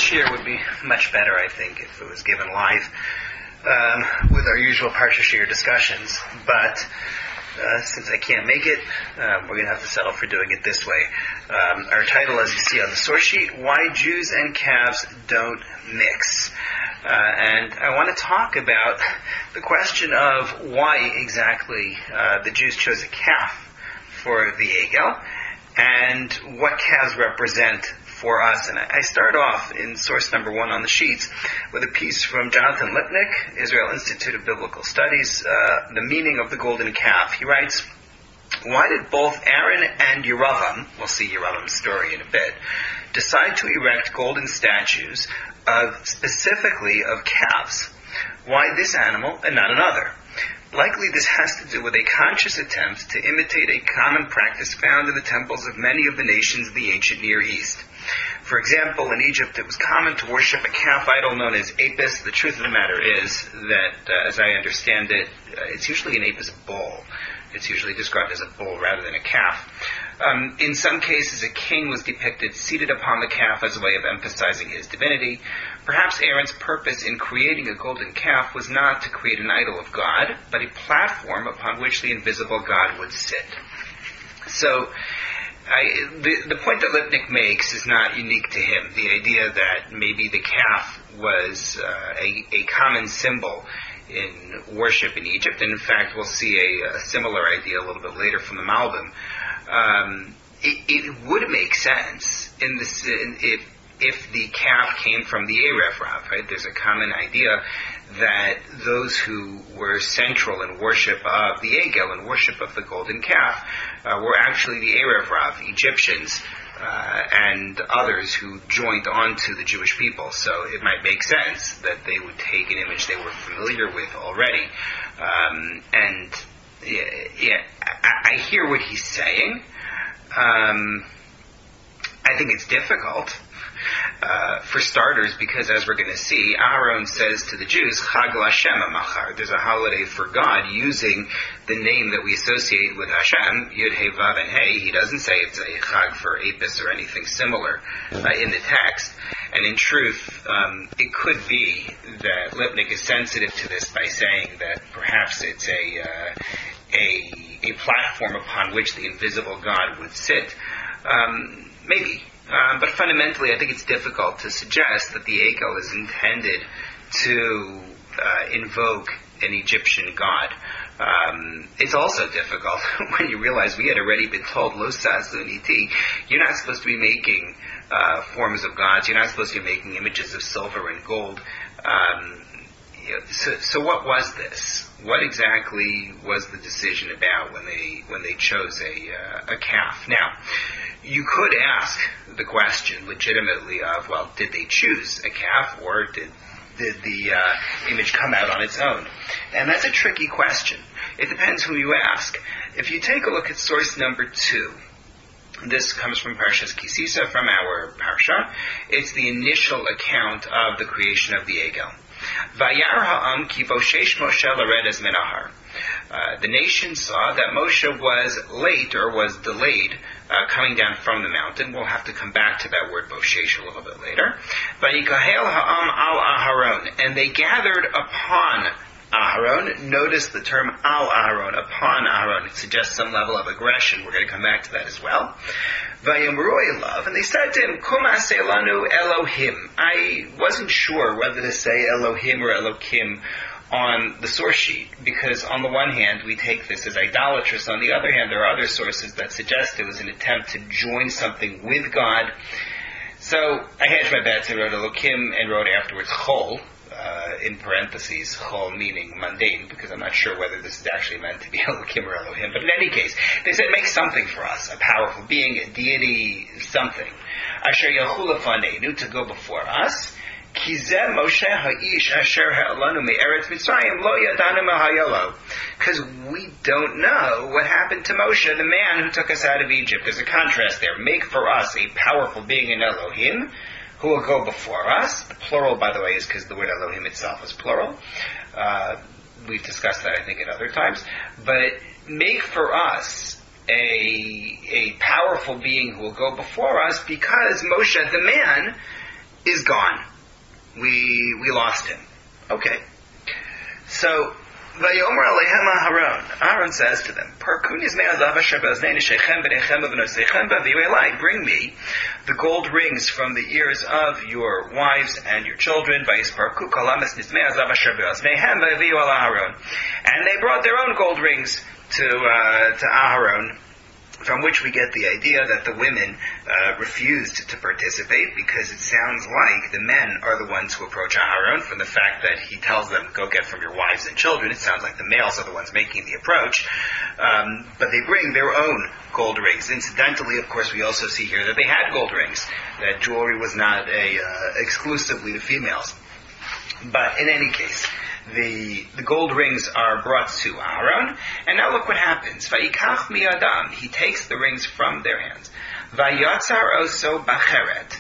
Shir would be much better, I think, if it was given live with our usual Parsha Shir discussions. But since I can't make it, we're going to have to settle for doing it this way. Our title, as you see on the source sheet, Why Jews and Calves Don't Mix. And I want to talk about the question of why exactly the Jews chose a calf for the Egel, and what calves represent for us. And I start off in source number 1 on the sheets with a piece from Jonathan Lipnick, Israel Institute of Biblical Studies, The Meaning of the Golden Calf. He writes, why did both Aaron and Yeravam, we'll see Yeravam's story in a bit, decide to erect golden statues specifically of calves? Why this animal and not another? Likely this has to do with a conscious attempt to imitate a common practice found in the temples of many of the nations of the ancient Near East. For example, in Egypt it was common to worship a calf idol known as Apis. The truth of the matter is that, as I understand it, it's usually an Apis bull. It's usually described as a bull rather than a calf. In some cases, a king was depicted seated upon the calf as a way of emphasizing his divinity. Perhaps Aaron's purpose in creating a golden calf was not to create an idol of God, but a platform upon which the invisible God would sit. So, the point that Lipnick makes is not unique to him. The idea that maybe the calf was a common symbol in worship in Egypt, and in fact we'll see a similar idea a little bit later from the Malbim. It would make sense if the calf came from the Erev Rav, right? There's a common idea that those who were central in worship of the Egel and worship of the golden calf were actually the Erev Rav, Egyptians, and others who joined on to the Jewish people. So it might make sense that they would take an image they were familiar with already. I hear what he's saying. I think it's difficult. For starters, because as we're going to see, Aaron says to the Jews, Chag LaHashem HaMachar. There's a holiday for God using the name that we associate with Hashem, Yud, He, Vav, and Hey. He doesn't say it's a Chag for Apis or anything similar in the text. And in truth, it could be that Lipnick is sensitive to this by saying that perhaps it's a platform upon which the invisible God would sit. Maybe. But fundamentally, I think it's difficult to suggest that the Egel is intended to invoke an Egyptian god. It's also difficult when you realize we had already been told, Lo Sazuniti, you're not supposed to be making forms of gods, you're not supposed to be making images of silver and gold. So what was this? What exactly was the decision about when they chose a calf? Now, you could ask the question legitimately of, well, did they choose a calf or did the image come out on its own? And that's a tricky question. It depends who you ask. If you take a look at source number 2, this comes from Parshas Kisisa, from our Parsha. It's the initial account of the creation of the Egel. Vayar ha'am ki voshesh Moshe lared ez menahar. The nation saw that Moshe was late or was delayed coming down from the mountain. We'll have to come back to that word Boshesh a little bit later. Vayikahel ha'am al Aharon, and they gathered upon Aharon. Notice the term al Aharon, upon Aharon. It suggests some level of aggression. We're going to come back to that as well. Vayamru elav, and they said to him, Kum aseh lanu Elohim. I wasn't sure whether to say Elohim or Elokim on the source sheet, because on the one hand we take this as idolatrous, on the other hand there are other sources that suggest it was an attempt to join something with God. So I hedged my bets and wrote Elokim and wrote afterwards Chol, in parentheses, Chol meaning mundane, because I'm not sure whether this is actually meant to be Elokim or Elohim, but in any case, they said make something for us, a powerful being, a deity, something. Asher Yachul Lefanenu, to go before us. Because we don't know what happened to Moshe, the man who took us out of Egypt. There's a contrast there. Make for us a powerful being in Elohim who will go before us. The plural, by the way, is because the word Elohim itself is plural. We've discussed that, I think, at other times. But make for us a powerful being who will go before us, because Moshe, the man, is gone. We lost him. Okay. So, Vayomer Alehem Aharon. Aaron says to them, bring me the gold rings from the ears of your wives and your children. And they brought their own gold rings to Aharon, from which we get the idea that the women refused to participate, because it sounds like the men are the ones who approach Aharon. From the fact that he tells them, go get from your wives and children, it sounds like the males are the ones making the approach. But they bring their own gold rings. Incidentally, of course, we also see here that they had gold rings. That jewelry was not exclusively to females. But in any case, the gold rings are brought to Aaron, and now look what happens. Vayikach miyadam, he takes the rings from their hands. Vayatzar oso bacheret.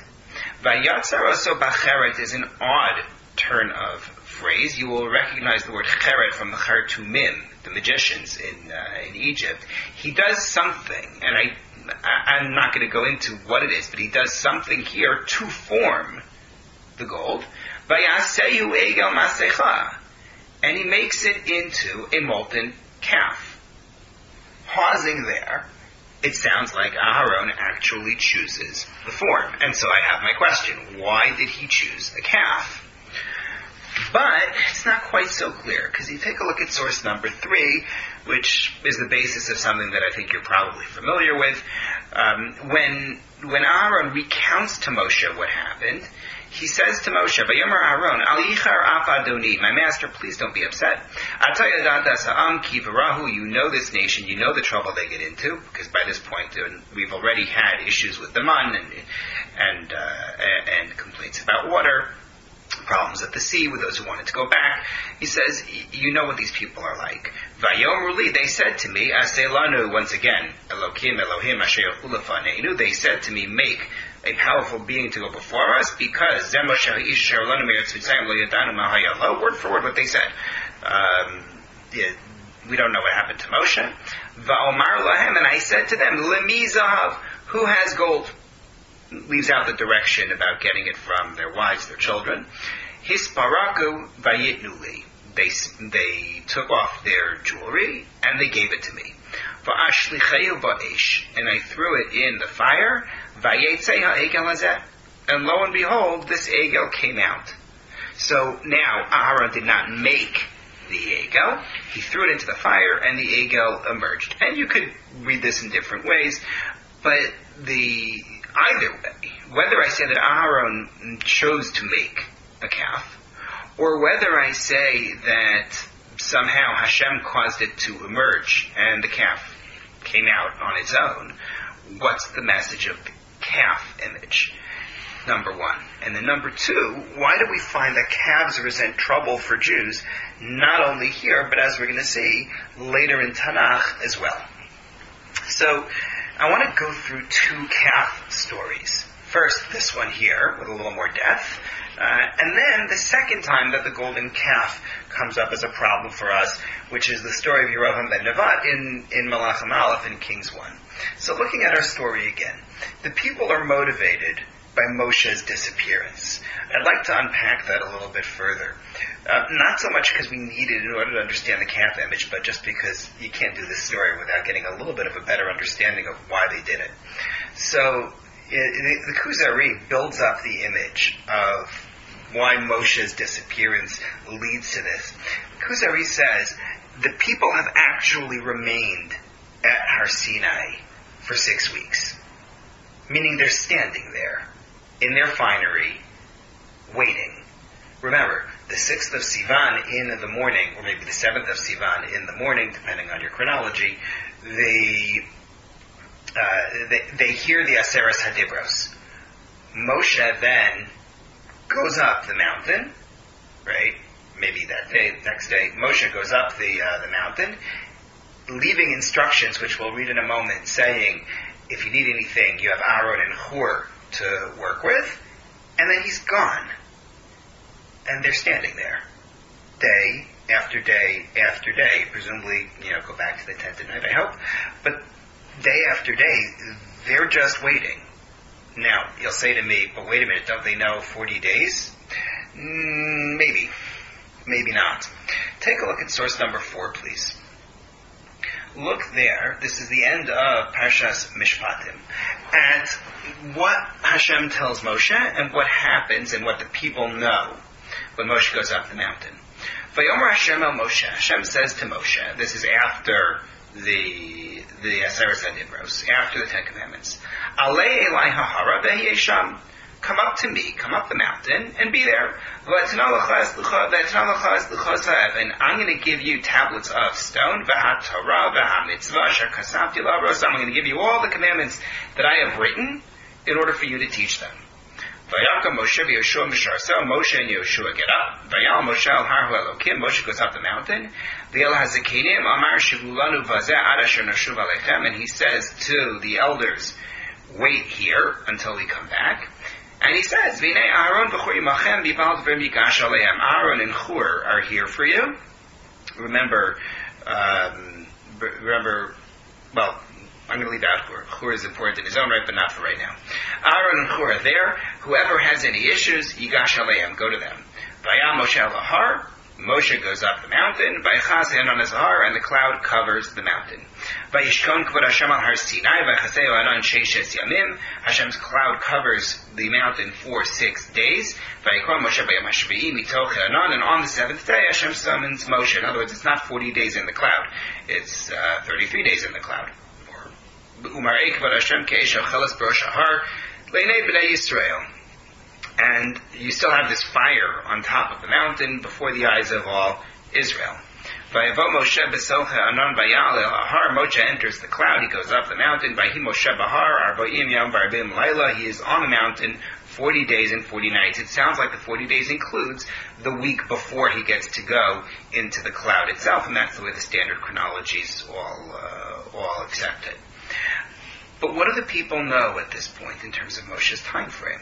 Vayatzar oso bacheret is an odd turn of phrase. You will recognize the word cheret from the Chartumim, the magicians in Egypt. He does something, and I'm not going to go into what it is, but he does something here to form the gold. Vayaseyu egel masecha. And he makes it into a molten calf. Pausing there, it sounds like Aharon actually chooses the form. And so I have my question. Why did he choose a calf? But it's not quite so clear, because you take a look at source number 3, which is the basis of something that I think you're probably familiar with. When Aharon recounts to Moshe what happened, he says to Moshe, Vayomer Aaron, Al yichar af adoni, my master, please don't be upset. You know this nation, you know the trouble they get into, because by this point we've already had issues with the man and complaints about water, problems at the sea with those who wanted to go back. He says, you know what these people are like. Vayomer li, they said to me, Aselanu, once again, Elohim asher ulafaneinu, they said to me, make a powerful being to go before us, because word for word what they said. We don't know what happened to Moshe. Va'omar lahem, and I said to them, Lemi zahav, who has gold? Leaves out the direction about getting it from their wives, their children. Hisparaku vayitnuli. They took off their jewelry and they gave it to me. Va'ashlicheu ba'esh, and I threw it in the fire. Vayetzei ha'egel hazeh, and lo and behold, this egel came out. So now Aharon did not make the egel; he threw it into the fire, and the egel emerged. And you could read this in different ways, but either way, whether I say that Aharon chose to make a calf, or whether I say that somehow Hashem caused it to emerge and the calf came out on its own, what's the message of the calf image? Number one. And then number two, why do we find that calves present trouble for Jews, not only here, but as we're going to see later in Tanakh as well? So, I want to go through 2 calf stories. First, this one here, with a little more depth, and then the second time that the golden calf comes up as a problem for us, which is the story of Yerovam ben Nevat in Malachim Aleph in Kings 1. So looking at our story again, the people are motivated by Moshe's disappearance. I'd like to unpack that a little bit further. Not so much because we need it in order to understand the calf image, but just because you can't do this story without getting a little bit of a better understanding of why they did it. So, the Kuzari builds up the image of why Moshe's disappearance leads to this. Kuzari says, the people have actually remained at Har Sinai for 6 weeks. Meaning they're standing there, in their finery, waiting. Remember, the 6th of Sivan in the morning, or maybe the 7th of Sivan in the morning, depending on your chronology, they hear the Aseres Hadibros. Moshe then goes up the mountain, right? Maybe that day, next day, Moshe goes up the mountain, leaving instructions, which we'll read in a moment, saying, if you need anything, you have Aaron and Hur to work with, and then he's gone. And they're standing there, day after day after day. Presumably, go back to the tent at night, I hope. But day after day, they're just waiting. Now, you'll say to me, but wait a minute, don't they know 40 days? Maybe. Maybe not. Take a look at source number 4, please. Look there. This is the end of Parshas Mishpatim. At what Hashem tells Moshe and what happens and what the people know when Moshe goes up the mountain. Vayomer Hashem el Moshe. Hashem says to Moshe, this is after the Aseret HaDibros, after the Ten Commandments. Alei elai hahara vehi sham. Come up to me, come up the mountain, and be there. And I'm going to give you tablets of stone. I'm going to give you all the commandments that I have written in order for you to teach them. Moshe and Yoshua get up. Moshe goes up the mountain. And he says to the elders, wait here until we come back. And he says, Aaron and Hur are here for you. Remember, well, I'm going to leave out Hur. Hur is important in his own right, but not for right now. Aaron and Hur are there. Whoever has any issues, Yigash Aleim, go to them. Vayam Moshe al-Har. Moshe goes up the mountain. Vaychas Hanan az-Har, and the cloud covers the mountain. Vayishkon kvod Hashem al Har Sinai, vaychaseo Hanan sheishes yamim. Hashem's cloud covers the mountain for 6 days. Vayikra Moshe bayom hashvi'i mitoch Hanan, and on the 7th day Hashem summons Moshe. In other words, it's not 40 days in the cloud. It's 33 days in the cloud. Umarei kvod Hashem ke'esh chelas b'rosh hahar leinei b'nei Yisrael. And you still have this fire on top of the mountain before the eyes of all Israel. Moshe enters the cloud. He goes up the mountain. He is on the mountain 40 days and 40 nights. It sounds like the 40 days includes the week before he gets to go into the cloud itself, and that's the way the standard chronologies all accept it. But what do the people know at this point in terms of Moshe's time frame?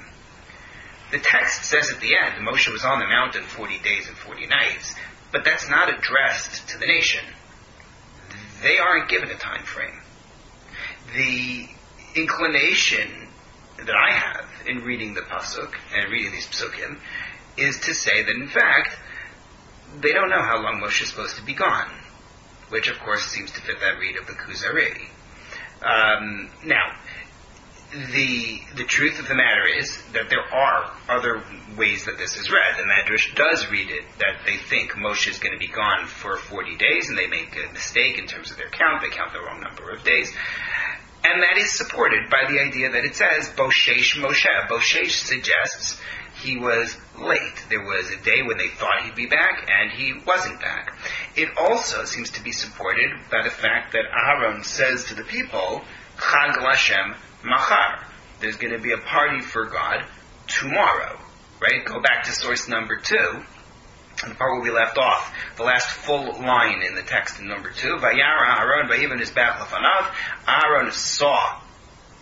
The text says at the end, Moshe was on the mountain 40 days and 40 nights, but that's not addressed to the nation. They aren't given a time frame. The inclination that I have in reading the pasuk and reading these psukim is to say that in fact they don't know how long Moshe is supposed to be gone, which of course seems to fit that read of the Kuzari. Now, the truth of the matter is that there are other ways that this is read. The Medrash does read it that they think Moshe is going to be gone for 40 days, and they make a mistake in terms of their count. They count the wrong number of days. And that is supported by the idea that it says, Boshesh Moshe. Boshesh suggests he was late. There was a day when they thought he'd be back, and he wasn't back. It also seems to be supported by the fact that Aaron says to the people, Chag Lashem Machar. There's going to be a party for God tomorrow. Right? Go back to source number 2. The part where we left off, the last full line in the text in number 2. Vayara Aaron vayivan hizbach lefanav. Aaron saw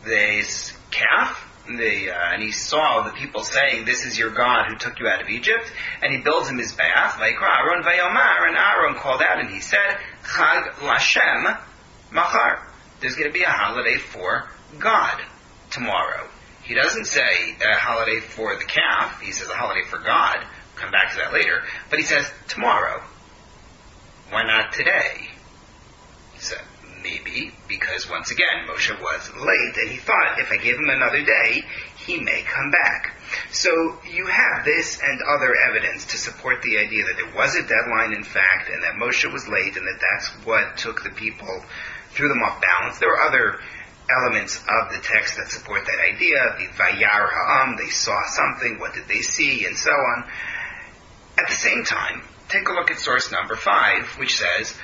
this calf, and he saw the people saying, "This is your God who took you out of Egypt," and he builds him his bath. Vayikra Aaron vayomar, and Aaron called out and he said, "Chag Lashem Machar." There's going to be a holiday for God tomorrow. He doesn't say a holiday for the calf. He says a holiday for God. Come back to that later. But he says tomorrow. Why not today? So maybe because once again Moshe was late and he thought if I give him another day he may come back. So you have this and other evidence to support the idea that there was a deadline in fact and that Moshe was late and that that's what took the people, threw them off balance. There are other elements of the text that support that idea. The Vayar Ha'am, they saw something, what did they see, and so on. At the same time, take a look at source number 5, which says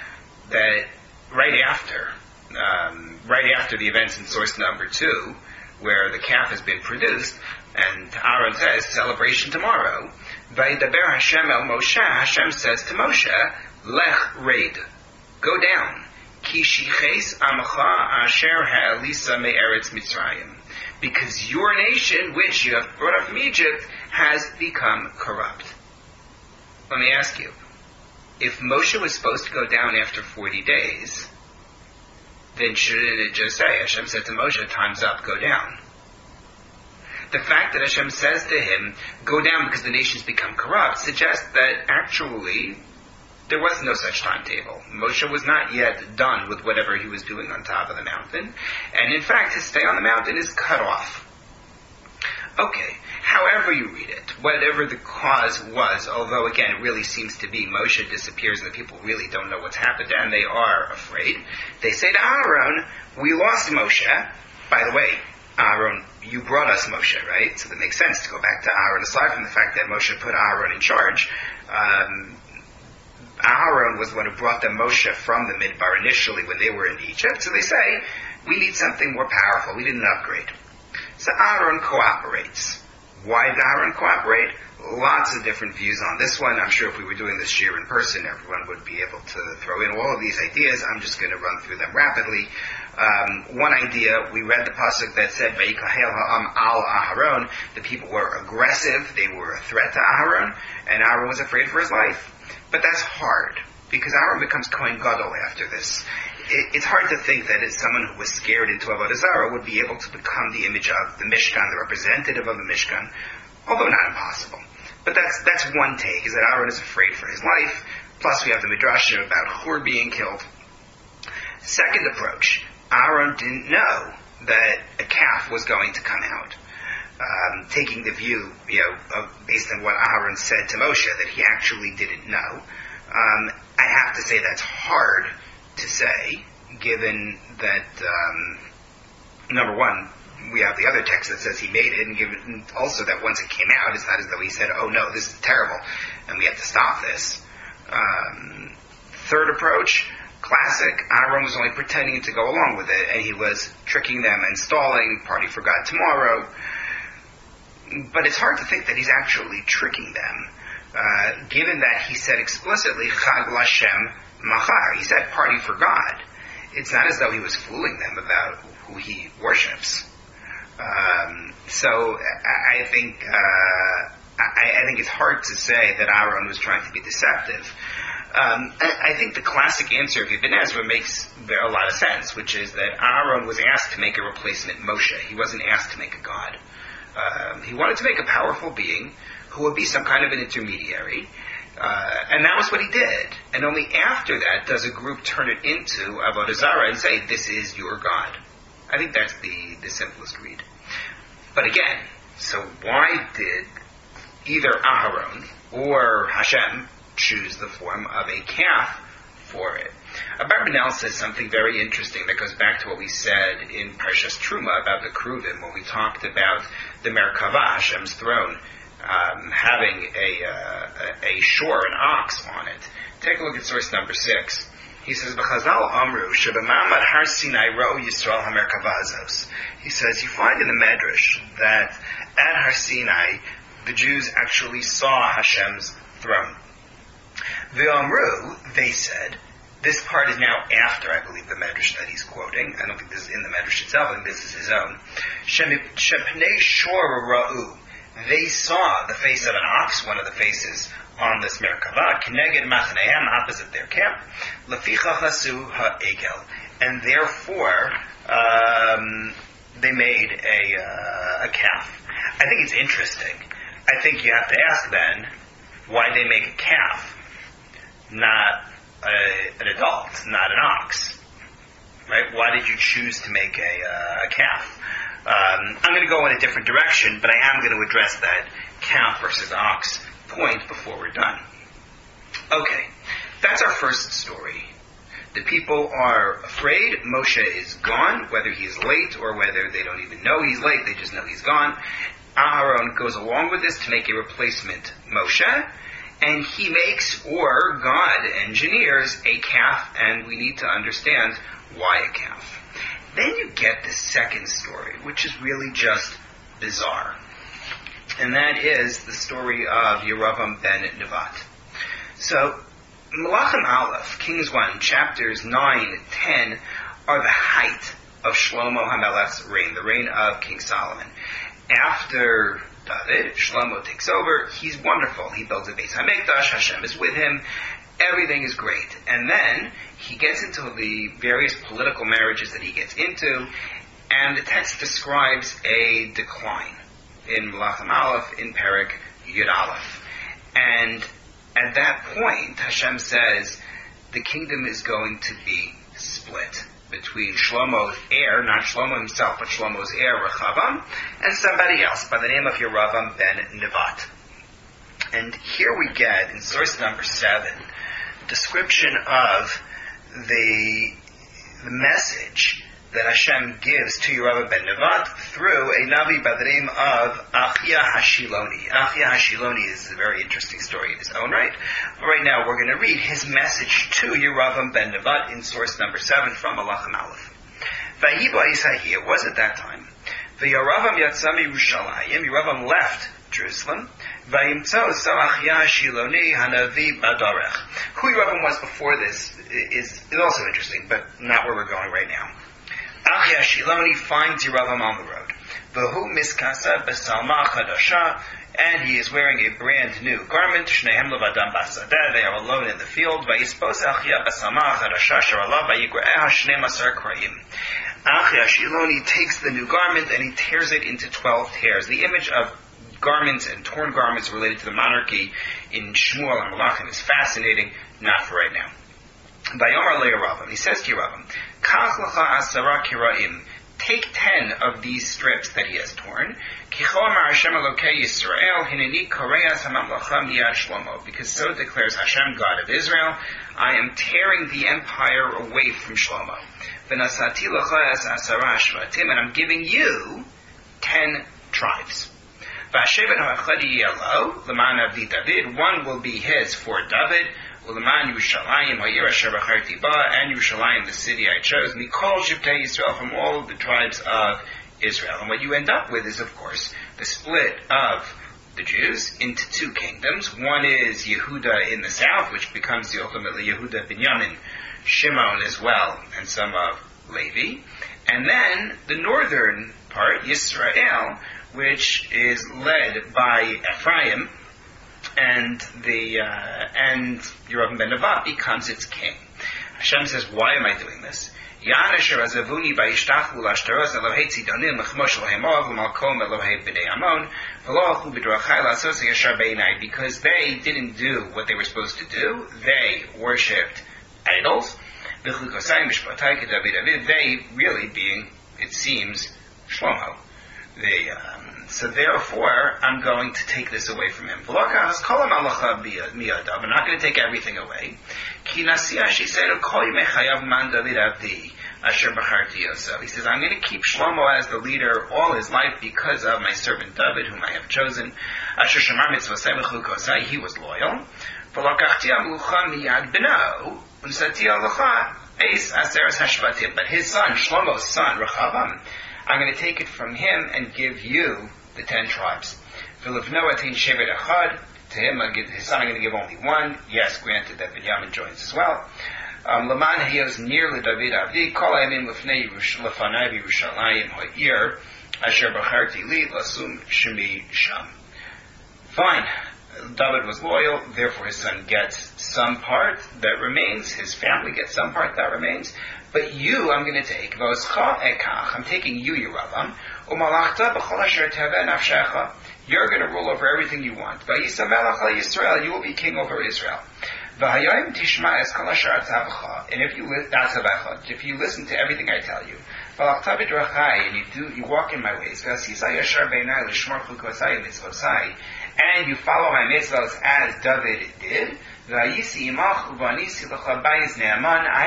that right after the events in source number 2, where the calf has been produced, and Aaron says, celebration tomorrow, Vayidaber Hashem el Moshe, Hashem says to Moshe, Lech Reid, go down, Ki shiches amcha asher ha'alisa me'eretz Mitzrayim, because your nation, which you have brought up from Egypt, has become corrupt. Let me ask you, if Moshe was supposed to go down after 40 days, then shouldn't it just say, Hashem said to Moshe, time's up, go down? The fact that Hashem says to him, go down because the nations become corrupt, suggests that actually there was no such timetable. Moshe was not yet done with whatever he was doing on top of the mountain. And in fact, his stay on the mountain is cut off. Okay, however you read it, whatever the cause was, although again it really seems to be Moshe disappears and the people really don't know what's happened and they are afraid, they say to Aaron, we lost Moshe. By the way, Aaron, you brought us Moshe, right? So that makes sense to go back to Aaron, aside from the fact that Moshe put Aaron in charge. Aaron was the one who brought them Moshe from the Midbar initially when they were in Egypt, so they say, we need something more powerful, we need an upgrade. So Aaron cooperates. Why did Aaron cooperate? Lots of different views on this one. I'm sure if we were doing this year in person, everyone would be able to throw in all of these ideas. I'm just going to run through them rapidly. One idea, we read the pasuk that said, "Vayikahel ha'am al Aharon." The people were aggressive. They were a threat to Aaron, and Aaron was afraid for his life. But that's hard, because Aaron becomes Kohen Gadol after this. It's hard to think that someone who was scared into Avodah Zarah would be able to become the image of the Mishkan, the representative of the Mishkan, although not impossible. But that's one take, is that Aaron is afraid for his life, plus we have the Midrash about Hur being killed. Second approach, Aaron didn't know that a calf was going to come out. Taking the view, based on what Aaron said to Moshe, that he actually didn't know. I have to say that's hard to say, given that, number one, we have the other text that says he made it, and given also that once it came out, it's not as though he said, oh no, this is terrible, and we have to stop this. Third approach, classic, Aaron was only pretending to go along with it, and he was tricking them and stalling, party for God tomorrow. But it's hard to think that he's actually tricking them, given that he said explicitly, Chag Lashem Machar. He said party for God. It's not as though he was fooling them about who he worships. So I think it's hard to say that Aaron was trying to be deceptive. I think the classic answer of Ibn Ezra makes a lot of sense, which is that Aaron was asked to make a replacement Moshe. He wasn't asked to make a god. He wanted to make a powerful being who would be some kind of an intermediary. And that was what he did. And only after that does a group turn it into Avodah Zarah and say, this is your God. I think that's the simplest read. But again, so why did either Aharon or Hashem choose the form of a calf for it? Abarbanel says something very interesting that goes back to what we said in Parshas Truma about the Kruvim, when we talked about the Merkavah, Hashem's throne, having a shore, an ox on it. Take a look at source number 6. He says, "B'chazal amru shebemamad har Sinai ro'u Yisrael hamerkavazos." He says, you find in the Medrash that at Har Sinai, the Jews actually saw Hashem's throne. V'amru, they said, this part is now after, I believe, the Medrash that he's quoting. I don't think this is in the Medrash itself. I think this is his own. Shepnei shor ra'u. They saw the face of an ox, one of the faces on this Merkavah, Keneged Machnehem, opposite their camp, Leficha Chasu Ha'egel. And therefore, they made a calf. I think it's interesting. I think you have to ask then, why they make a calf, not an adult, not an ox? Right? Why did you choose to make a calf? I'm going to go in a different direction, but I am going to address that calf versus ox point before we're done. Okay, that's our first story. The people are afraid. Moshe is gone, whether he is late or whether they don't even know he's late, they just know he's gone. Aaron goes along with this to make a replacement Moshe, and he makes, or God engineers, a calf, and we need to understand why a calf. Then you get the second story, which is really just bizarre. And that is the story of Yeravam ben Nevat. So, Malachim Aleph, Kings 1, chapters 9, 10, are the height of Shlomo HaMelech's reign, the reign of King Solomon. After David, Shlomo takes over, he's wonderful. He builds a Beis HaMikdash, Hashem is with him, everything is great. And then he gets into the various political marriages that he gets into, and the text describes a decline. in Melachim Aleph, in Perek Yud Aleph. And at that point, Hashem says, the kingdom is going to be split between Shlomo's heir, not Shlomo himself, but Shlomo's heir, Rechavam, and somebody else by the name of Yeravam ben Nevat. And here we get, in source number 7, description of the message that Hashem gives to Yeravam ben Nevat through a Navi by the name of Achia Hashiloni. Achia Hashiloni is a very interesting story in his own right. But right now we're going to read his message to Yeravam ben Nevat in source number 7 from Melachim Aleph. Vayiba Isahi, it was at that time. V'Yeravam Yatzami Yerushalayim, Yeravam left Jerusalem. Vayimtzo Achia Hashiloni Hanavi Badarech. Who Yeravam was before this is also interesting, but not where we're going right now. Achia Hashiloni finds Yeravam on the road. V'hu miskasa b'salma chadasha, and he is wearing a brand new garment. Shnehem levadam basadeh, they are alone in the field. Vayispos Achia b'salma chadasha sharalav vayigra'eh shneim asar krayim. Achia Hashiloni takes the new garment and he tears it into 12 tears. The image of garments and torn garments related to the monarchy in Shmuel and Malachim is fascinating, not for right now. Vayomar le'Yeravam, he says to Yeravam, Kach lecha asara kiraim, take 10 of these strips that he has torn. Kichomar Hashem Elokei Yisrael, hineni koreas hamamlacha miyad Shlomo, because so declares Hashem, God of Israel, I am tearing the empire away from Shlomo. V'nasati lecha es asara shvatim, and I'm giving you 10 tribes. V'ashevet ha'achadi yelo, l'man avdi David, one will be his for David, U'leman Yerushalayim ha'ir asher b'charti ba, and Yerushalayim, the city I chose, mikol shivtei Yisrael, from all of the tribes of Israel. And what you end up with is, of course, the split of the Jews into 2 kingdoms. One is Yehuda in the south, which becomes ultimately Yehuda, Binyamin, Shimon as well, and some of Levi. And then the northern part, Yisrael, which is led by Ephraim, and Yeravam ben Nevat becomes its king. Hashem says, why am I doing this? Because they didn't do what they were supposed to do. They worshipped idols. They really being, it seems, Shlomo. So therefore, I'm going to take this away from him. I'm not going to take everything away. He says, I'm going to keep Shlomo as the leader all his life because of my servant David, whom I have chosen. He was loyal. But his son, Shlomo's son, Rechavam, I'm going to take it from him and give you the 10 tribes. To him, his son, I'm going to give only 1. Yes, granted that Binyamin joins as well. Laman hayos near David Avdi, kol ayamim lefnei lefanai Yerushalayim ha'ir, asher b'charti li lasum shemi sham. Fine. David was loyal, therefore his son gets some part that remains, his family gets some part that remains, but you I'm going to take, I'm taking you, Yeravam, you're going to rule over everything you want. You will be king over Israel. And if you listen to everything I tell you, and you walk in my ways, and you follow my mitzvahs as David did, I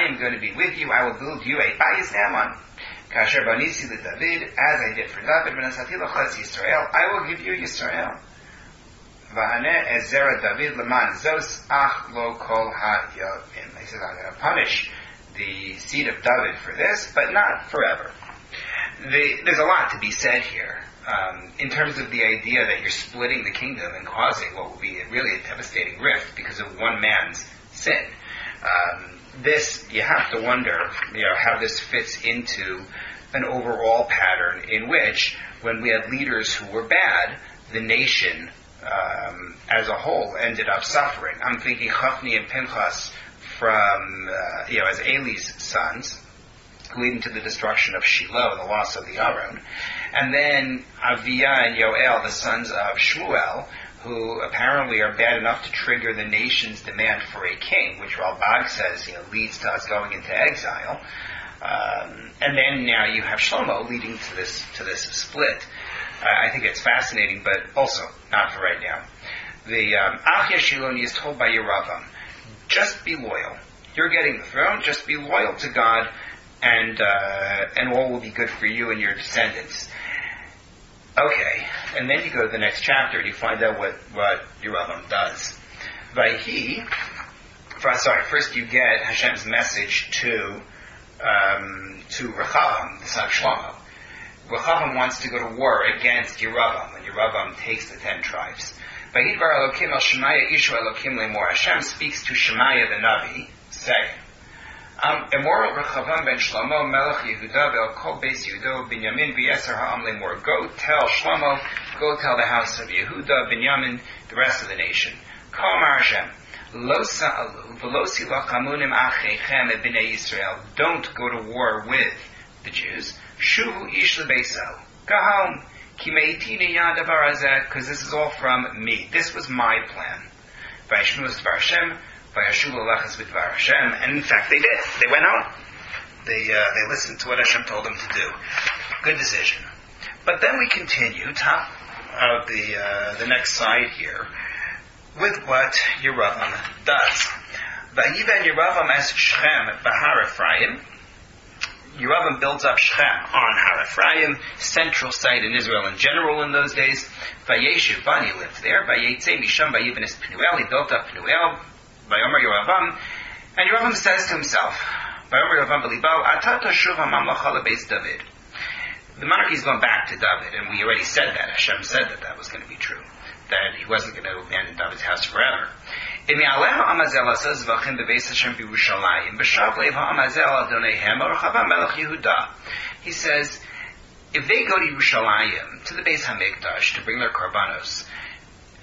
am going to be with you, I will build you a bayis ne'aman. Kasher banisi David, as I did for David, I will give you Yisrael. V'haneh ezera David leman zos ach lo kol ha'yavim. He says, I'm going to punish the seed of David for this, but not forever. There's a lot to be said here. In terms of the idea that you're splitting the kingdom and causing what will be really a devastating rift because of one man's sin. This, you have to wonder, how this fits into an overall pattern in which, when we had leaders who were bad, the nation as a whole ended up suffering. I'm thinking Chafni and Pinchas from, as Eli's sons, leading to the destruction of Shiloh and the loss of the Aron. And then Aviyah and Yoel, the sons of Shmuel, who apparently are bad enough to trigger the nation's demand for a king, which Ralbag says, leads to us going into exile. And then now you have Shlomo leading to this split. I think it's fascinating, but also not for right now. The Achia Shiloni is told by Yeravam, just be loyal. You're getting the throne, just be loyal to God, and all will be good for you and your descendants. Okay, and then you go to the next chapter and you find out what Yeravam does. First you get Hashem's message to Rechavam, the son of Shlomo. Rechavam wants to go to war against Yeravam, and Yeravam takes the 10 tribes. Vayidvar Elokim el Shemaya Ishu Elokim Lemor. Hashem speaks to Shemaya the Navi, saying, Emor Rechavam ben Shlomo Melech Yehuda ve'el kol beis Yehuda Binyamin v'yeser ha'am lemor. Go tell Shlomo, go tell the house of Yehuda, Binyamin, the rest of the nation. Kol Amar Hashem, Lo sa'alu v'lo silachamunim acheichem et b'nei Yisrael. Don't go to war with the Jews. Shuvu ish lebeisau. Go home. Ki meitini ya davar hazeh, because this is all from me. This was my plan. Vayishnu es-dvar Hashem, vayashuv l'lachas v'dvar Hashem. And in fact, they did. They went home. They listened to what Hashem told them to do. Good decision. But then we continue, top of the next slide here, with what Yeravam does. Vayiven Yeravam es Shechem b'Har Ephraim. Yeravam builds up Shechem on Har Ephraim, central site in Israel in general in those days. Vayeshiv Bani lived there. Vayetze Misham Vayiven es Pnuel. He built up Pnuel. Vayomer Yeravam. And Yeravam says to himself, Vayomer Yeravam b'libo, Ata tashuv ha'mamlacha lebeis David. The monarchy is going back to David, and we already said that. Hashem said that was going to be true, that he wasn't going to abandon David's house forever. He says, if they go to Yerushalayim, to the Beis HaMikdash, to bring their korbanos,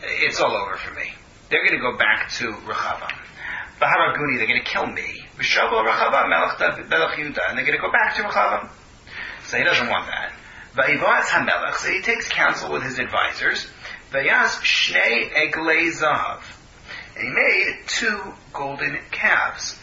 it's all over for me. They're going to go back to Rechavam. Baharaguni, they're going to kill me. And they're going to go back to Rechavam. So he doesn't want that. So he takes counsel with his advisors. Vayas shnei eglei zahav. And he made 2 golden calves.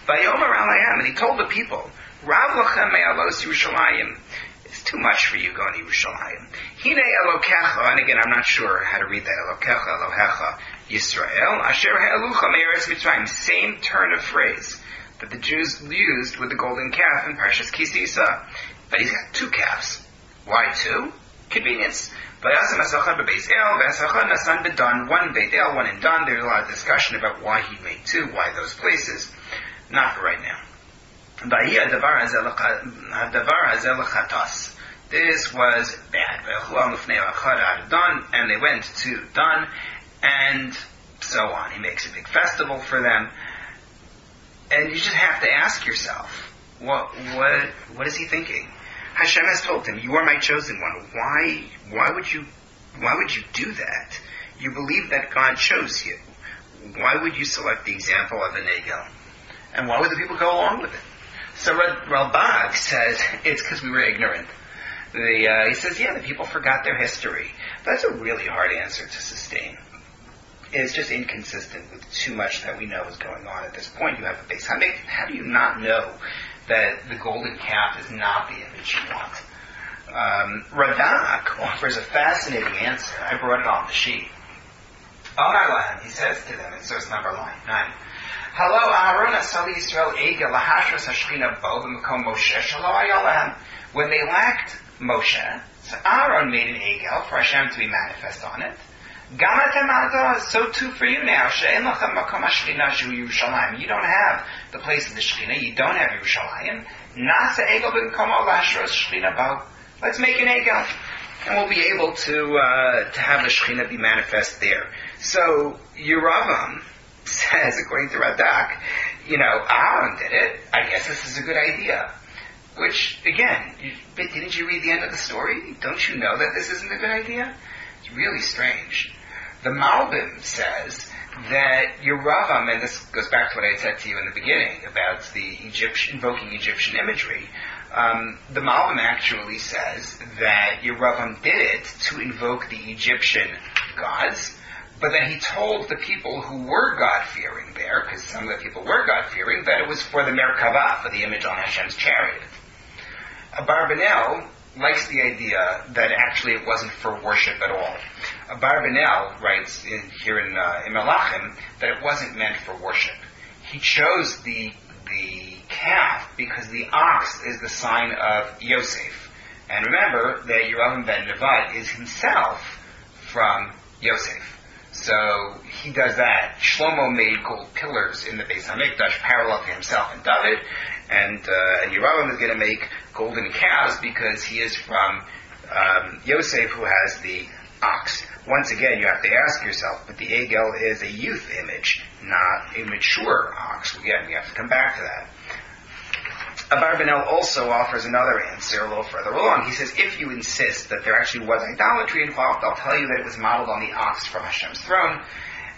Vayomer alayam, and he told the people, Rav lachem me'alos Yerushalayim. It's too much for you going to Yerushalayim. Hine elokecha, and again I'm not sure how to read that. Elokecha, Elohecha, Yisrael. Asher ha'elucha me'eretz Mitzrayim. Same turn of phrase that the Jews used with the golden calf in Parshas Kisisa. But he's got 2 calves. Why 2? Convenience. One Beit El, one in Dan. There's a lot of discussion about why he made 2, why those places. Not for right now. This was bad. And they went to Dan, and so on. He makes a big festival for them. And you just have to ask yourself, what is he thinking? Hashem has told him, you are my chosen one. Why would you do that? You believe that God chose you. Why would you select the example of an egel? And why would the people go along with it? So Ralbag says, it's because we were ignorant. He says, the people forgot their history. But that's a really hard answer to sustain. It's just inconsistent with too much that we know is going on at this point. You have a base. How do you not know that the golden calf is not the image you want? Radak offers a fascinating answer. I brought it on the sheet. Amar he says to them in source number 9. Hello, Aaron Asali Yisrael Egel Lahashras Hashchina Bo B'Makom Moshe Shalo Ayalahem. When they lacked Moshe, so Aaron made an Egel for Hashem to be manifest on it. Gamatamata, so too for you now. She'en lachem makom hashchina shu Yerushalayim. You don't have the place of the Shechina. You don't have Yerushalayim. Nasa egel b'nkomo lashros Shechina bo. Let's make an egel, and we'll be able to have the Shechina be manifest there. So Yeravam says, according to Radak, Aaron did it. I guess this is a good idea. Which, again, didn't you read the end of the story? Don't you know that this isn't a good idea? It's really strange. The Malbim says that Yeravam, and this goes back to what I said to you in the beginning about the invoking Egyptian imagery, The Malbim actually says that Yeravam did it to invoke the Egyptian gods, but then he told the people who were God-fearing there, because some of the people were God-fearing, that it was for the Merkavah, for the image on Hashem's chariot. Abarbanel likes the idea that actually it wasn't for worship at all. Abarbanel writes here in Melachim that it wasn't meant for worship. He chose the calf because the ox is the sign of Yosef. And remember that Yeravam ben Nevat is himself from Yosef. So he does that. Shlomo made gold pillars in the Beis HaMikdash parallel to himself and David, and Yeravam is going to make golden calves because he is from Yosef, who has the ox. Once again, you have to ask yourself, but the Egel is a youth image, not a mature ox. Again, we have to come back to that. Abarbanel also offers another answer a little further along. He says, if you insist that there actually was idolatry involved, I'll tell you that it was modeled on the ox from Hashem's throne,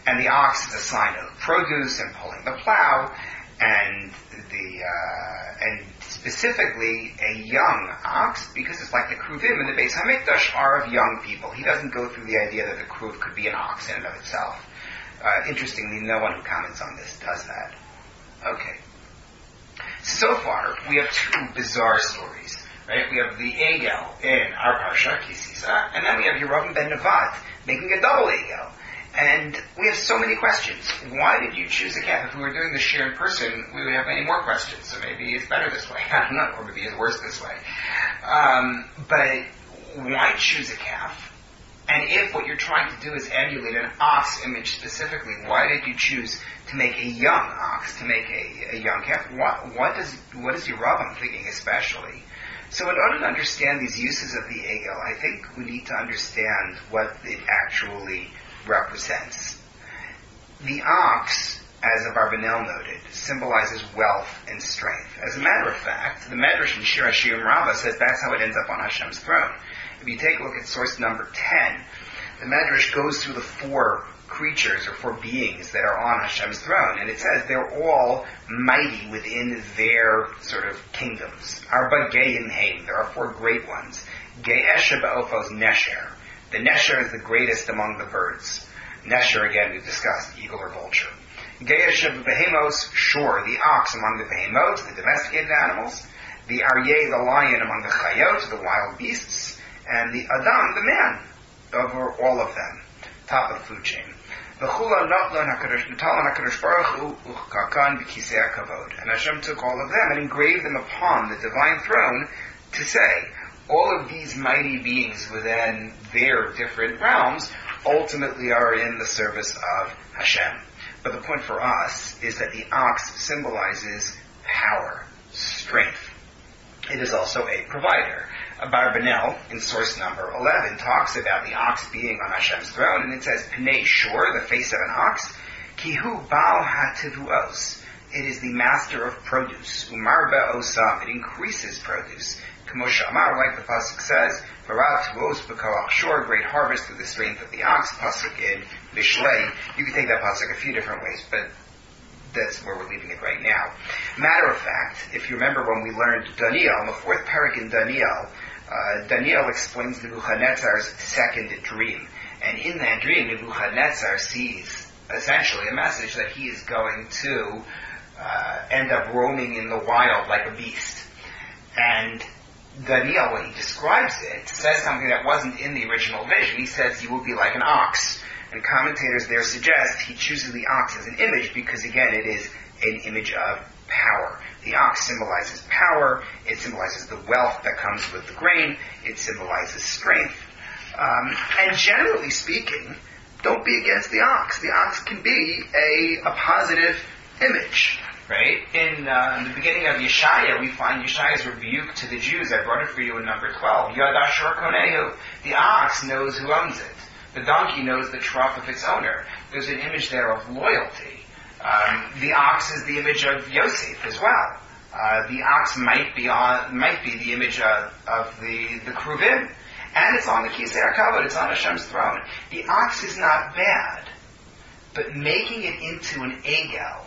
and the ox is a sign of produce and pulling the plow, and specifically a young ox, because it's like the Kruvim in the Beis HaMikdash are of young people. He doesn't go through the idea that the Kruv could be an ox in and of itself. Interestingly, no one who comments on this does that. Okay. So far, we have two bizarre stories, right? We have the Egel in our Parsha, Kisisa, and then we have Yeravam ben Nevat making a double Egel. And we have so many questions. Why did you choose a calf? If we were doing the shir in person, we would have many more questions. So maybe it's better this way. I don't know. Or maybe it's worse this way. But why choose a calf? And if what you're trying to do is emulate an ox image specifically, why did you choose to make a young ox, to make a young calf? What is Yeravam thinking especially? So in order to understand these uses of the Egel, I think we need to understand what it actually represents. The ox, as Abarbanel noted, symbolizes wealth and strength. As a matter of fact, the Medrash in Shir HaShirim Rabbah says that's how it ends up on Hashem's throne. If you take a look at source number 10, the Medrash goes through the four creatures or four beings that are on Hashem's throne, and it says they're all mighty within their sort of kingdoms. Arba Geim Haim, there are four great ones. Ge'esha Ba'ofos Nesher. The Nesher is the greatest among the birds. Nesher, again, we've discussed, eagle or vulture. Ge'esha Behemos, Shor, the ox among the behemoths, the domesticated animals. The Aryeh, the lion among the Chayot, the wild beasts. And the Adam, the man, over all of them. Top of the food chain. And Hashem took all of them and engraved them upon the divine throne to say, all of these mighty beings within their different realms ultimately are in the service of Hashem. But the point for us is that the ox symbolizes power, strength. It is also a provider. Abarbanel, in source number 11, talks about the ox being on Hashem's throne, and it says, Pnei Shor, the face of an ox, Kihu Baal HaTivuos. It is the master of produce. Umarba Osam, it increases produce. Kamosha Amar, like the pasuk says, Barat Tuos B'Kalach Shor, great harvest through the strength of the ox, pasuk in Mishlei. You can take that pasuk a few different ways, but that's where we're leaving it right now. Matter of fact, if you remember when we learned Daniel, in the fourth parak in Daniel, Daniel explains Nebuchadnezzar's second dream. And in that dream, Nebuchadnezzar sees essentially a message that he is going to end up roaming in the wild like a beast. And Daniel, when he describes it, says something that wasn't in the original vision. He says, you will be like an ox. And commentators there suggest he chooses the ox as an image because, again, it is an image of power. The ox symbolizes power. It symbolizes the wealth that comes with the grain. It symbolizes strength. And generally speaking, don't be against the ox. The ox can be a positive image. Right? In the beginning of Yeshaya, we find Yeshaya's rebuke to the Jews. I brought it for you in number 12. Yad Asher Konehu. The ox knows who owns it. The donkey knows the trough of its owner. There's an image there of loyalty. The ox is the image of Yosef as well. The ox might be the image of the Kruvim. And it's on the Kisei HaKavod, it's on Hashem's throne. The ox is not bad, but making it into an Egel,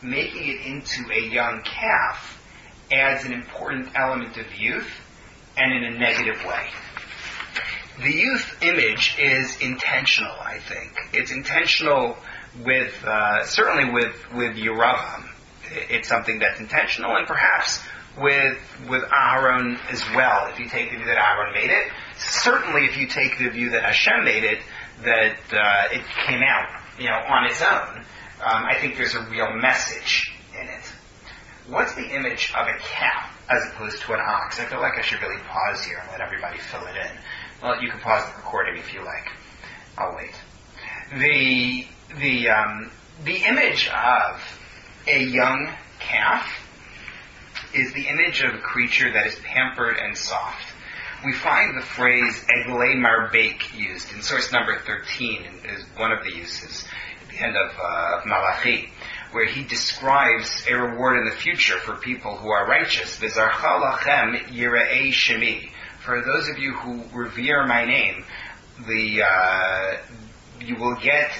making it into a young calf, adds an important element of youth, and in a negative way. The youth image is intentional, I think. It's intentional with, certainly with Yeravam. It's something that's intentional, and perhaps with Aharon as well, if you take the view that Aharon made it. Certainly if you take the view that Hashem made it, that it came out, on its own. I think there's a real message in it. What's the image of a calf as opposed to an ox? I feel like I should really pause here and let everybody fill it in. Well, you can pause the recording if you like. I'll wait. The image of a young calf is the image of a creature that is pampered and soft. We find the phrase eglei marbeik used in source number 13 is one of the uses at the end of Malachi, where he describes a reward in the future for people who are righteous. V'zarcha lachem yirei shemi. For those of you who revere my name, you will get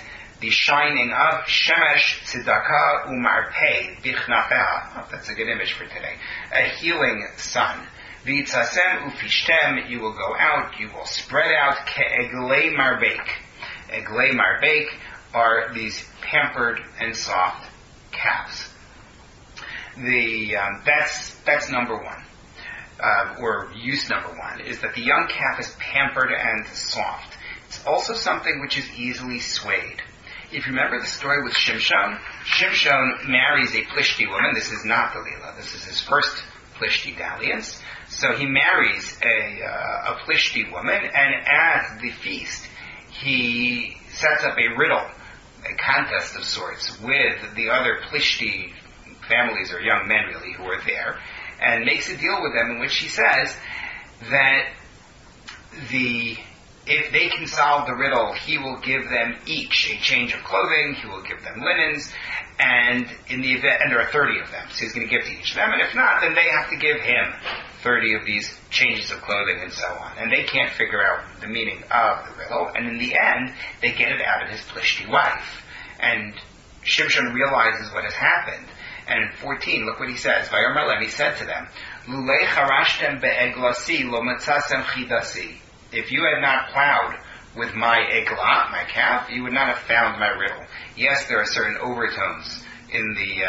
the shining of shemesh tzedakah umarpei bichnafeha. Oh, that's a good image for today. A healing sun. V'itzasem ufishtem. You will go out. You will spread out. Ke'eglei marbeik. Eglei marbeik are these pampered and soft calves. That's number one. Or use number one, is that the young calf is pampered and soft. It's also something which is easily swayed. If you remember the story with Shimshon, Shimshon marries a Plishti woman. This is not Delilah. This is his first Plishti dalliance. So he marries a Plishti woman, and at the feast, he sets up a riddle, a contest of sorts, with the other Plishti families, or young men really, who are there, and makes a deal with them in which he says that if they can solve the riddle, he will give them each a change of clothing, he will give them linens, and in the event, and there are 30 of them, so he's going to give to each of them, and if not, then they have to give him 30 of these changes of clothing and so on. And they can't figure out the meaning of the riddle, and in the end, they get it out of his Plishti wife. And Shimshon realizes what has happened. And in 14, look what he says. Vayomer Lem, he said to them, Lulei charashtem be'eglasi lo matzasem chidasi. If you had not plowed with my eglah, my calf, you would not have found my riddle. Yes, there are certain overtones in the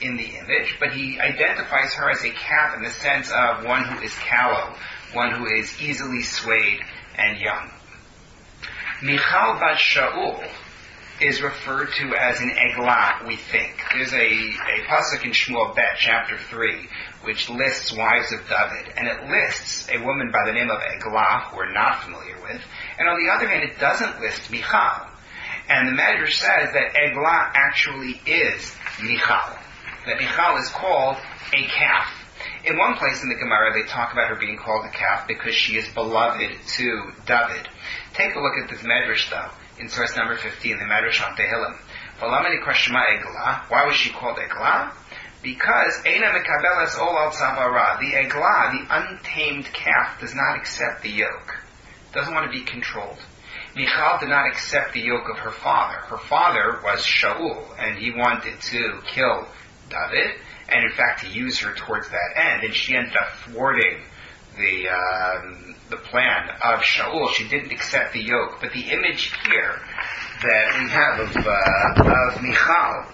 image, but he identifies her as a calf in the sense of one who is callow, one who is easily swayed and young. Michal bat Shaul is referred to as an eglah, we think. There's a pasuk in Shmuel Bet, chapter 3, which lists wives of David, and it lists a woman by the name of Eglah, who we're not familiar with, and on the other hand, it doesn't list Michal. And the Medrash says that Eglah actually is Michal, that Michal is called a calf. In one place in the Gemara, they talk about her being called a calf because she is beloved to David. Take a look at this Medrash, though. In source number 15, the Medrash on Tehillim. Why was she called Eglah? Because Eina Mekabeles Ol Al Tzavara. The Eglah, the untamed calf, does not accept the yoke. Doesn't want to be controlled. Michal did not accept the yoke of her father. Her father was Shaul, and he wanted to kill David, and in fact to use her towards that end, and she ended up thwarting the plan of Shaul. She didn't accept the yoke. But the image here that we have of Michal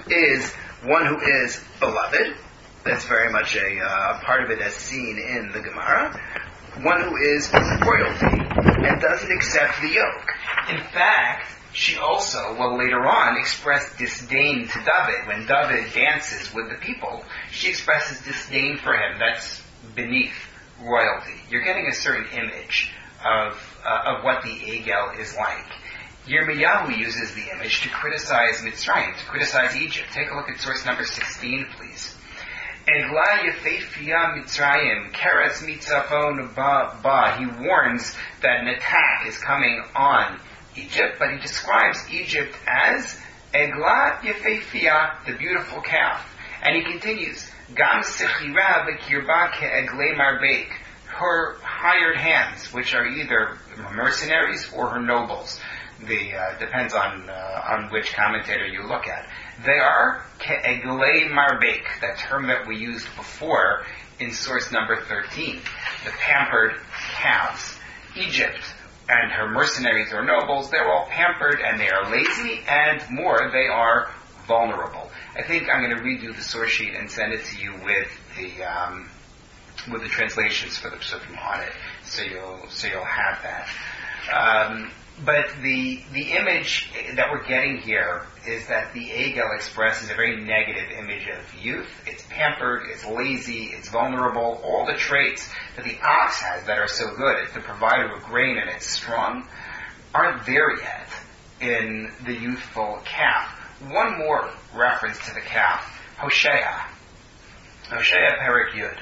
is one who is beloved. That's very much a part of it as seen in the Gemara. One who is royalty and doesn't accept the yoke. In fact, she also, later on, expressed disdain to David. When David dances with the people, she expresses disdain for him. That's beneath royalty. You're getting a certain image of what the Egel is like. Yirmiyahu uses the image to criticize Mitzrayim, to criticize Egypt. Take a look at source number 16, please. Eglah yefefiyah Mitzrayim, keretz mitzafon ba. He warns that an attack is coming on Egypt, but he describes Egypt as Eglah yefefiyah, the beautiful calf. And he continues, Gam sechira v'kirba ke'eglei marbeik. Her hired hands, which are either mercenaries or her nobles. Depends on which commentator you look at. They are ke'eglei marbek, that term that we used before in source number 13, the pampered calves. Egypt and her mercenaries or nobles, they're all pampered and they are lazy, and more, they are vulnerable. I think I'm going to redo the source sheet and send it to you with the translations for the psukim on it, so you'll have that. But the image that we're getting here is that the egel expresses a very negative image of youth. It's pampered, it's lazy, it's vulnerable. All the traits that the ox has that are so good, it's the provider of grain and it's strong, aren't there yet in the youthful calf. One more reference to the calf, Hosea Perek Yud,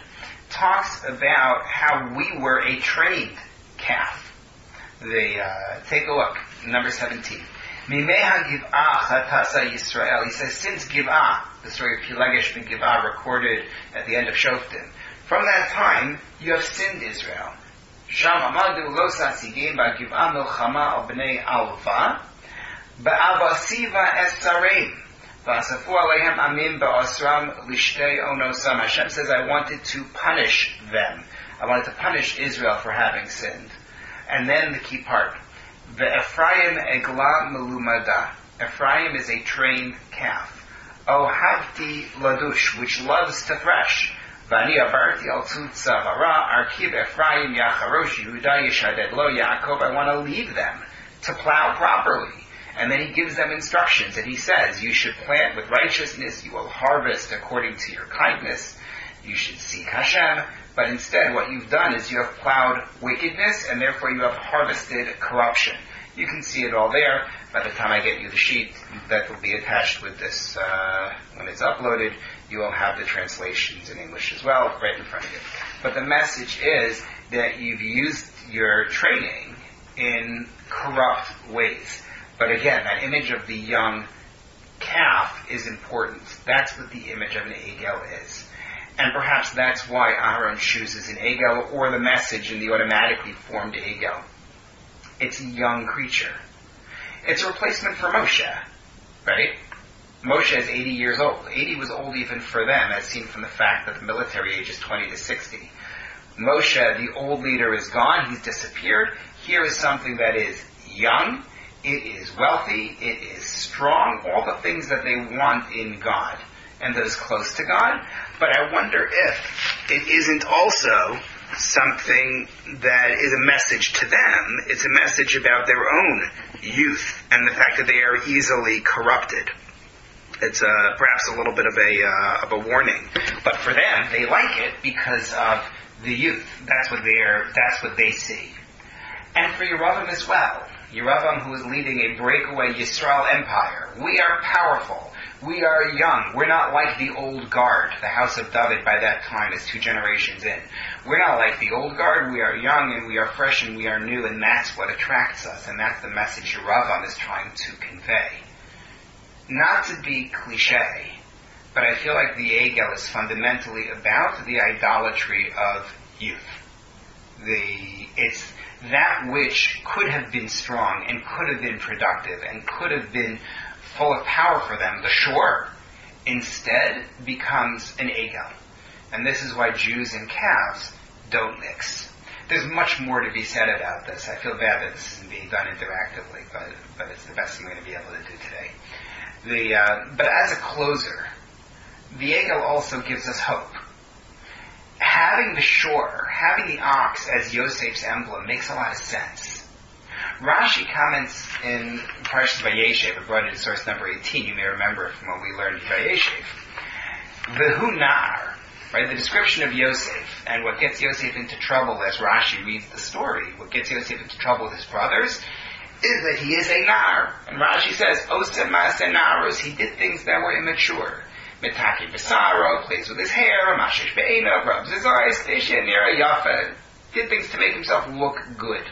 talks about how we were a trained calf. Take a look, number 17. Mimeha Giv'ah Chatasa Yisrael. He says, since Giv'ah, the story of Pilegesh ben Giv'ah recorded at the end of Shoftim, from that time you have sinned, Israel. Sham Amadu Lo Sasigim Ba Giv'ah Milchama Al Bnei Alva Ba'avasiva Esareim V'asafu Alehem Amim Ba'asram Lishtei Onosam. Hashem says, I wanted to punish them. I wanted to punish Israel for having sinned. And then the key part, Ve'Ephraim Egla Melumada. Ephraim is a trained calf. O Havti Ladush, which loves to thresh. Vani Abarti Al Tzut Savara, Arkiv Ephraim Yacharosh Yehuda Yeshaded Lo Yaakov. I want to lead them to plow properly. And then he gives them instructions, and he says, you should plant with righteousness, you will harvest according to your kindness, you should seek Hashem. But instead, what you've done is you have plowed wickedness, and therefore you have harvested corruption. You can see it all there. By the time I get you the sheet that will be attached with this, when it's uploaded, you will have the translations in English as well, right in front of you. But the message is that you've used your training in corrupt ways. But again, that image of the young calf is important. That's what the image of an egel is. And perhaps that's why Aaron chooses an egel, or the message in the automatically formed egel. It's a young creature. It's a replacement for Moshe, right? Moshe is 80 years old. 80 was old even for them, as seen from the fact that the military age is 20 to 60. Moshe, the old leader, is gone. He's disappeared. Here is something that is young. It is wealthy. It is strong. All the things that they want in God, and that is close to God. But I wonder if it isn't also something that is a message to them. It's a message about their own youth and the fact that they are easily corrupted. It's perhaps a little bit of a warning. But for them, they like it because of the youth. That's what they see. And for Yeravam as well. Yeravam, who is leading a breakaway Yisrael empire. We are powerful. We are young. We're not like the old guard. The house of David by that time is 2 generations in. We're not like the old guard. We are young and we are fresh and we are new, and that's what attracts us. And that's the message Yeravam is trying to convey. Not to be cliche, but I feel like the egel is fundamentally about the idolatry of youth. It's that which could have been strong and could have been productive and could have been full of power for them, the shore, instead becomes an egel. And this is why Jews and calves don't mix. There's much more to be said about this. I feel bad that this isn't being done interactively, but it's the best I'm going to be able to do today. But as a closer, the egel also gives us hope. Having the shore, having the ox as Yosef's emblem makes a lot of sense. Rashi comments in Parshas Vayeshev, I brought it in source number 18, you may remember from when we learned Vayeshev. V'hu nar, right, the description of Yosef, and what gets Yosef into trouble as Rashi reads the story, what gets Yosef into trouble with his brothers, is that he is a nar. And Rashi says, Osem ma'aseh narus, he did things that were immature. Mitaki b'saro, plays with his hair, mashish be'ena, rubs his eyes, nira yafa, did things to make himself look good.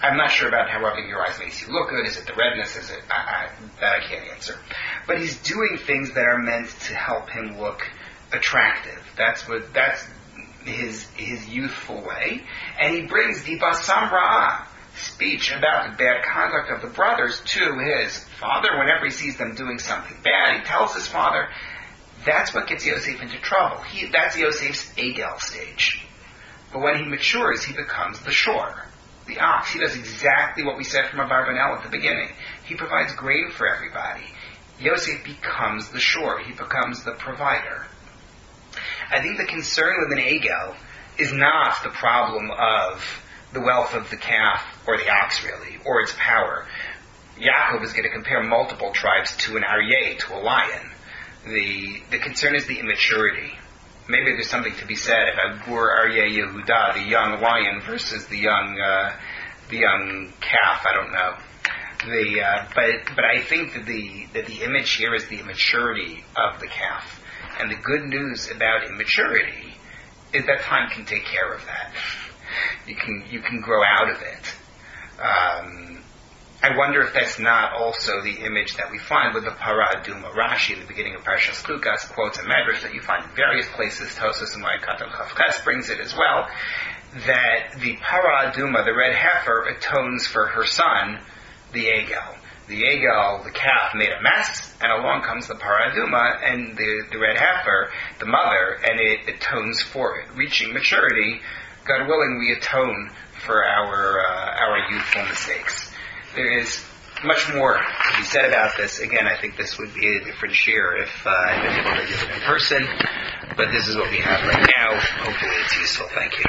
I'm not sure about how rubbing your eyes makes you look good. Is it the redness? Is it that I can't answer. But he's doing things that are meant to help him look attractive. That's his youthful way. And he brings the basam ra'ah, speech about the bad conduct of the brothers to his father. Whenever he sees them doing something bad, he tells his father. That's what gets Yosef into trouble. That's Yosef's Egel stage. But when he matures, he becomes the shore, the ox. He does exactly what we said from Abarbanel at the beginning. He provides grain for everybody. Yosef becomes the shore. He becomes the provider. I think the concern with an Egel is not the problem of the wealth of the calf or the ox, really, or its power. Yaakov is going to compare multiple tribes to an aryeh, to a lion. The concern is the immaturity. Maybe there's something to be said about Gur Aryeh Yehuda, the young lion, versus the young calf. I don't know. But I think that the image here is the immaturity of the calf. And the good news about immaturity is that time can take care of that. You can grow out of it. I wonder if that's not also the image that we find with the Parah Aduma. Rashi, in the beginning of Parashas Chukas, quotes a medrash that you find in various places. Tosas and Ma'ikatan Chavches brings it as well. That the Parah Aduma, the red heifer, atones for her son, the Egel. The Egel, the calf, made a mess, and along comes the Parah Aduma and the red heifer, the mother, and it atones for it. Reaching maturity, God willing, we atone for our youthful mistakes. There is much more to be said about this. Again, I think this would be a different share if people were given in person, but this is what we have right now. Hopefully it's useful. Thank you.